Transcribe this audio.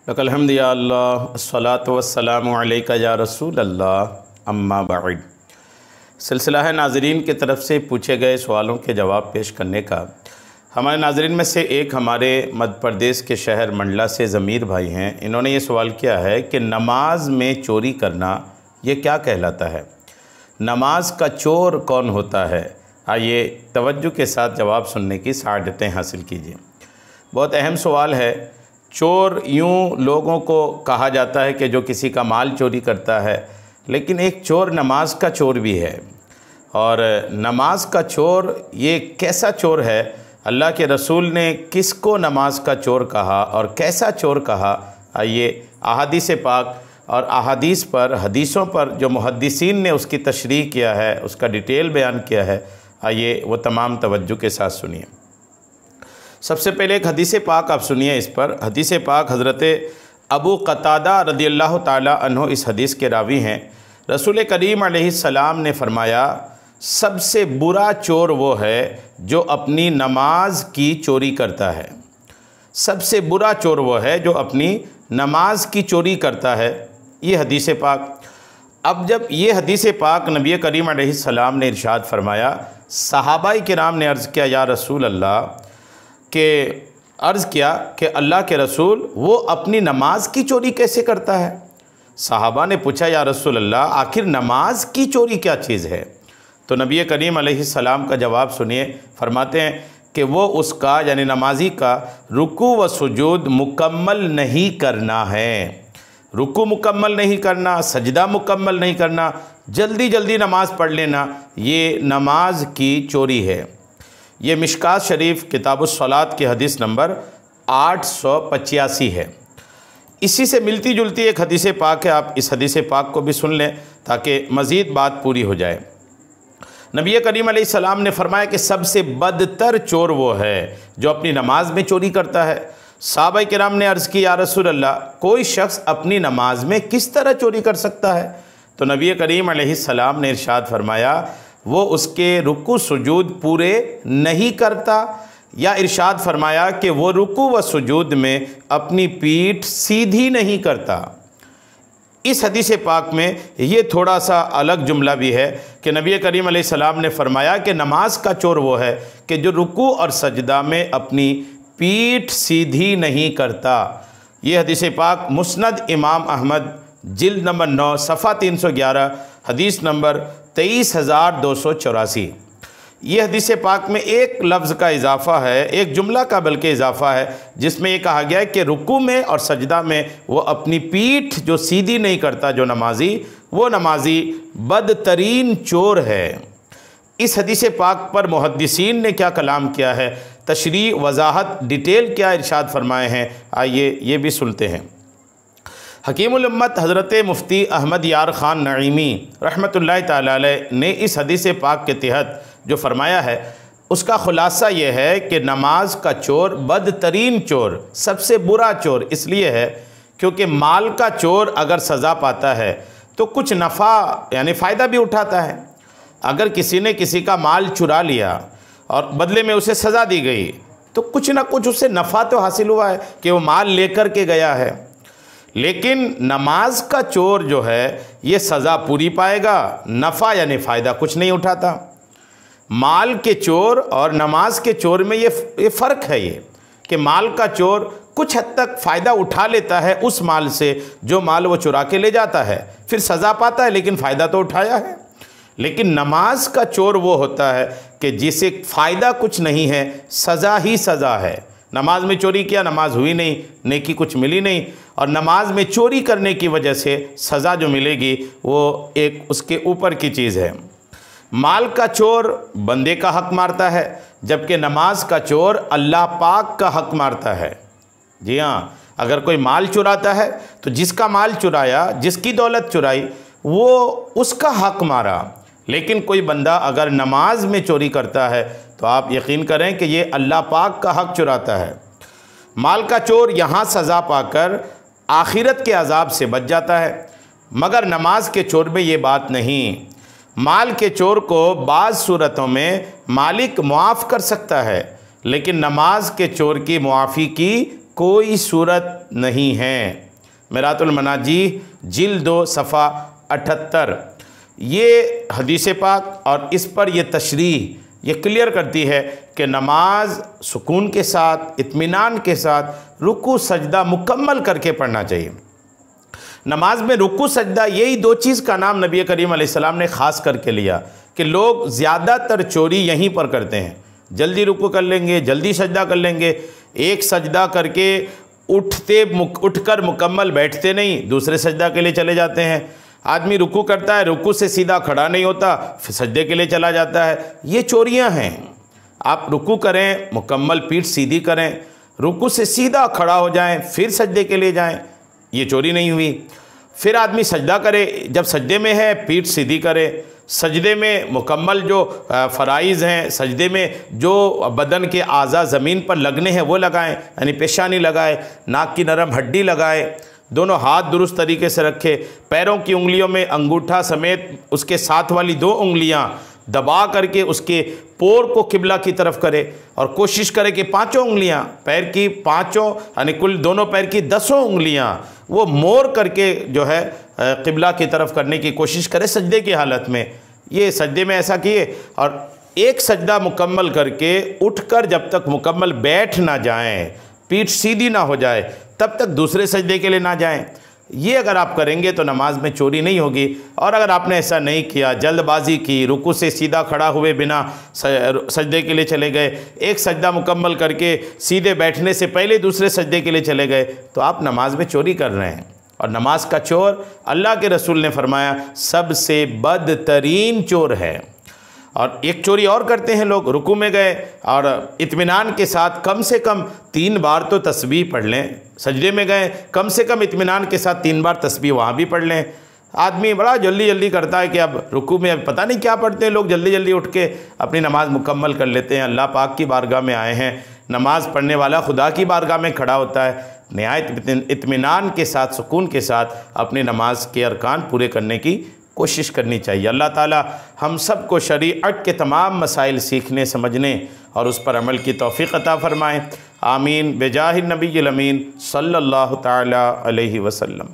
लकल हम्द या अल्लाह अस्सलातु वस्सलामु अलैका या रसूल अल्लाह अम्मा बाद। सिलसिला है नाज़रीन की तरफ से पूछे गए सवालों के जवाब पेश करने का। हमारे नाज़रीन में से एक हमारे मध्य प्रदेश के शहर मंडला से ज़मीर भाई हैं। इन्होंने ये सवाल किया है कि नमाज में चोरी करना ये क्या कहलाता है, नमाज का चोर कौन होता है। आइए तवज्जो के साथ जवाब सुनने की सआदतें हासिल कीजिए। बहुत अहम सवाल है। चोर यूँ लोगों को कहा जाता है कि जो किसी का माल चोरी करता है, लेकिन एक चोर नमाज का चोर भी है। और नमाज का चोर ये कैसा चोर है, अल्लाह के रसूल ने किसको नमाज का चोर कहा और कैसा चोर कहा। आइए अहादीस पाक और अहादीस पर, हदीसों पर जो मुहद्दिसीन ने उसकी तशरीह किया है, उसका डिटेल बयान किया है, आइए वो तमाम तवज्जो के साथ सुनिए। सबसे पहले एक हदीस पाक आप सुनिए। इस पर हदीस पाक हज़रत अबू क़तादा रदियल्लाहु ताला अन्हु इस हदीस के रावी हैं। रसूल करीम अलैहिस्सलाम ने फरमाया, सबसे बुरा चोर वो है जो अपनी नमाज की चोरी करता है। सबसे बुरा चोर वो है जो अपनी नमाज की चोरी करता है। ये हदीस पाक। अब जब ये हदीस पाक नबी करीम अलैहिस्सलाम ने इरशाद फरमाया, सहाबाई किराम ने अर्ज़ किया, या रसूल अल्लाह, के अर्ज़ किया कि अल्लाह के रसूल वो अपनी नमाज की चोरी कैसे करता है। सहाबा ने पूछा, या रसूल अल्लाह, आखिर नमाज की चोरी क्या चीज़ है। तो नबी करीम अलैहिस्सलाम का जवाब सुनिए। फरमाते हैं कि वो उसका यानी नमाजी का रुकू व सुजूद मुकम्मल नहीं करना है। रुकू मुकम्मल नहीं करना, सजदा मुकम्मल नहीं करना, जल्दी जल्दी नमाज पढ़ लेना, ये नमाज की चोरी है। ये मिशकात शरीफ किताबुस्सलात की हदीस नंबर 885 है। इसी से मिलती जुलती एक हदीस पाक है। आप इस हदीस पाक को भी सुन लें ताकि मज़ीद बात पूरी हो जाए। नबी करीम अलैहिस्सलाम ने फरमाया कि सबसे बदतर चोर वो है जो अपनी नमाज में चोरी करता है। सहाबा किराम ने अर्ज़ की, या रसूल अल्लाह, कोई शख्स अपनी नमाज में किस तरह चोरी कर सकता है। तो नबी करीम अलैहिस्सलाम ने इरशाद फरमाया, वो उसके रुकू सुजूद पूरे नहीं करता, या इरशाद फरमाया कि वो रुकू व सुजूद में अपनी पीठ सीधी नहीं करता। इस हदीस पाक में ये थोड़ा सा अलग जुमला भी है कि नबी करीम अलैहिस्सलाम ने फरमाया कि नमाज का चोर वो है कि जो रुकू और सजदा में अपनी पीठ सीधी नहीं करता। ये हदीस पाक मुस्नद इमाम अहमद जिल्द नंबर 9 सफ़ा 311 हदीस नंबर 23,284। ये हदीस पाक में एक लफ्ज़ का इजाफ़ा है, एक जुमला का बल्कि इजाफ़ा है, जिसमें ये कहा गया है कि रुकू में और सजदा में वो अपनी पीठ जो सीधी नहीं करता जो नमाजी, वो नमाजी बदतरीन चोर है। इस हदीस पाक पर मुहद्दिसीन ने क्या कलाम किया है, तशरीह वजाहत डिटेल क्या इरशाद फरमाए हैं, आइए ये भी सुनते हैं। हकीमुल उम्मत हज़रत मुफ्ती अहमद यार ख़ान नईमी रहमतुल्लाहि ताला अलैह ने इस हदीस पाक के तहत जो फरमाया है, उसका ख़ुलासा ये है कि नमाज का चोर बदतरीन चोर, सबसे बुरा चोर इसलिए है क्योंकि माल का चोर अगर सज़ा पाता है तो कुछ नफ़ा यानी फ़ायदा भी उठाता है। अगर किसी ने किसी का माल चुरा लिया और बदले में उसे सज़ा दी गई तो कुछ ना कुछ उससे नफ़ा तो हासिल हुआ है कि वो माल लेकर के गया है। लेकिन नमाज का चोर जो है ये सज़ा पूरी पाएगा, नफ़ा यानी फ़ायदा कुछ नहीं उठाता। माल के चोर और नमाज के चोर में ये फ़र्क है, ये कि माल का चोर कुछ हद तक फ़ायदा उठा लेता है उस माल से जो माल वो चुरा के ले जाता है, फिर सज़ा पाता है लेकिन फ़ायदा तो उठाया है। लेकिन नमाज का चोर वो होता है कि जिसे फ़ायदा कुछ नहीं है, सज़ा ही सज़ा है। नमाज में चोरी किया, नमाज हुई नहीं, नेकी कुछ मिली नहीं, और नमाज में चोरी करने की वजह से सज़ा जो मिलेगी वो एक उसके ऊपर की चीज़ है। माल का चोर बंदे का हक़ मारता है, जबकि नमाज का चोर अल्लाह पाक का हक़ मारता है। जी हाँ, अगर कोई माल चुराता है तो जिसका माल चुराया, जिसकी दौलत चुराई, वो उसका हक़ मारा। लेकिन कोई बंदा अगर नमाज में चोरी करता है तो आप यकीन करें कि ये अल्लाह पाक का हक़ चुराता है। माल का चोर यहाँ सज़ा पाकर आखिरत के अज़ाब से बच जाता है, मगर नमाज के चोर में ये बात नहीं। माल के चोर को बाज़ सूरतों में मालिक मुआफ़ कर सकता है, लेकिन नमाज के चोर की मुआफ़ी की कोई सूरत नहीं है। मिरातुल मनाजी जिल्द 2 सफ़ा 78। ये हदीस पाक और इस पर ये तशरीह ये क्लियर करती है कि नमाज सुकून के साथ, इत्मीनान के साथ रुकू सजदा मुकम्मल करके पढ़ना चाहिए। नमाज में रुकू सजदा यही 2 चीज़ का नाम नबी करीम अलैहिस्सलाम ने ख़ास करके लिया कि लोग ज़्यादातर चोरी यहीं पर करते हैं। जल्दी रुकू कर लेंगे, जल्दी सजदा कर लेंगे, एक सजदा करके उठकर मुकम्मल बैठते नहीं, दूसरे सजदा के लिए चले जाते हैं। आदमी रुकू करता है, रुकू से सीधा खड़ा नहीं होता, फिर सजदे के लिए चला जाता है। ये चोरियां हैं। आप रुकू करें, मुकम्मल पीठ सीधी करें, रुकू से सीधा खड़ा हो जाएं, फिर सजदे के लिए जाएं, ये चोरी नहीं हुई। फिर आदमी सजदा करे, जब सजदे में है पीठ सीधी करे, सजदे में मुकम्मल जो फ़राइज़ हैं, सजदे में जो बदन के आज़ा ज़मीन पर लगने हैं वो लगाएं, यानी पेशानी लगाए, नाक की नरम हड्डी लगाए, दोनों हाथ दुरुस्त तरीके से रखे, पैरों की उंगलियों में अंगूठा समेत उसके साथ वाली 2 उंगलियां दबा करके उसके पोर को किबला की तरफ करे और कोशिश करे कि 5 उंगलियां पैर की 5 यानी कुल दोनों पैर की 10 उंगलियां वो मोड़ करके जो है किबला की तरफ करने की कोशिश करे सजदे की हालत में। ये सजदे में ऐसा किए और एक सजदा मुकम्मल करके उठकर जब तक मुकम्मल बैठ ना जाएं, पीठ सीधी ना हो जाए, तब तक दूसरे सजदे के लिए ना जाएं। ये अगर आप करेंगे तो नमाज में चोरी नहीं होगी। और अगर आपने ऐसा नहीं किया, जल्दबाजी की, रुकू से सीधा खड़ा हुए बिना सजदे के लिए चले गए, एक सजदा मुकम्मल करके सीधे बैठने से पहले दूसरे सजदे के लिए चले गए, तो आप नमाज में चोरी कर रहे हैं। और नमाज का चोर, अल्लाह के रसूल ने फरमाया, सबसे बदतरीन चोर है। और एक चोरी और करते हैं लोग, रुकू में गए और इत्मीनान के साथ कम से कम 3 बार तो तस्बीह पढ़ लें, सजदे में गए कम से कम इत्मीनान के साथ 3 बार तस्बीह वहाँ भी पढ़ लें। आदमी बड़ा जल्दी जल्दी करता है कि अब रुकू में अब पता नहीं क्या पढ़ते हैं लोग, जल्दी जल्दी उठ के अपनी नमाज मुकम्मल कर लेते हैं। अल्लाह पाक की बारगाह में आए हैं, नमाज पढ़ने वाला खुदा की बारगाह में खड़ा होता है। निहायत इत्मीनान के साथ, सुकून के साथ अपनी नमाज के अरकान पूरे करने की कोशिश करनी चाहिए। अल्लाह ताला हम सब को शरीअत के तमाम मसाइल सीखने, समझने और उस पर अमल की तौफ़ीक़ अता फ़रमाएँ। आमीन। बेजाहिर नबील अमीन सल्लल्लाहु ताला अलैहि वसल्लम।